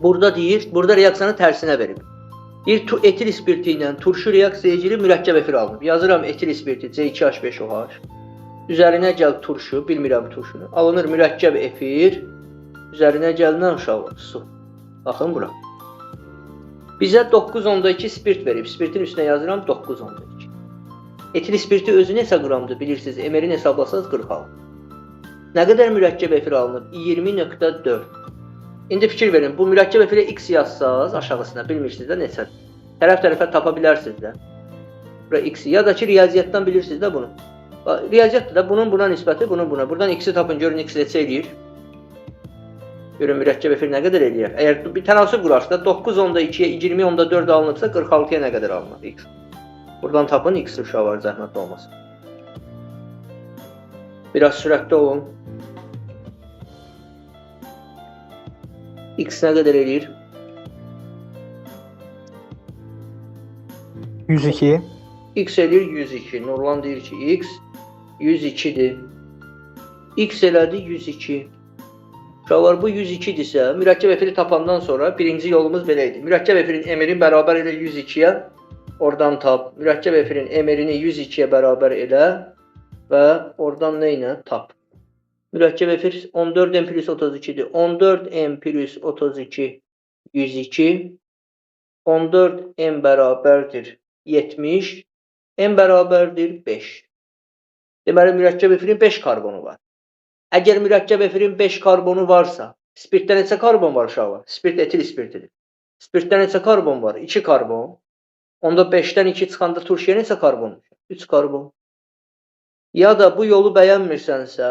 Burada deyir, burada reaksiyanı tərsinə verib. Deyir, etil spirti ilə turşu reaksiyaya girib mürəkkəb efir alınıb. Yazıram etil spirti C2H5OH. Üzərinə gəl turşu, bilmirəm turşunu. Alınır mürəkkəb efir. Üzərinə gəlinən uşaqlar su. Baxın bura. Bizə 9.2 spirt verib. Spirtin üstünə yazıram 9.2. Etil spirti özü neçə qramdır bilirsiniz? Emerin hesablasanız 46. Nə qədər mürəkkəb efir alınıb? 20.4. İndi fikir verin, bu mürəkkəb efirə x yazsanız aşağısına bilmirsiniz də neçədir? Tərəf-tərəfə tapa bilərsiniz də. Bura x ya da ki riyaziyyatdan bilirsiniz də bunu. Riyaziyyatda da bunun buna nisbəti, bunun buna. Buradan x-i tapın, görün x neçə eləyir. Görün mürəkkəb efir nə qədər eləyir. Əgər bir tənasüb qurarsınız da 9.2-yə 20.4 alınıbsa 46-ya nə qədər alınır x? Buradan tapın x uşağı var, zəhmətli olmasın. Biraz sürətli olun. X nə qədər eləyir? 102. X eləyir 102. Nurlan deyir ki, x 102-dir. X elədi 102. Uşaqlar, bu 102-dirsə, mürəkkəb efiri tapandan sonra birinci yolumuz belə idi. Mürəkkəb efirin emiri bərabər elə 102-yə, oradan tap. Mürəkkəb efirin emirini 102-yə bərabər elə və oradan nə ilə tap. Mürəkkəb efir 14m plus 32-dir. 14m plus 32 102. 14m bərabərdir 70. M bərabərdir 5. Deməli, mürəkkəb efirin 5 karbonu var. Əgər mürəkkəb efirin 5 karbonu varsa, spirtdə neçə karbon var uşaqlar? Spirt etil spirtidir. Spirtdə neçə karbon var? 2 karbon. Onda 5-dən 2 çıxanda turşuya neçə karbon? 3 karbon. Ya da bu yolu bəyənmirsənsə,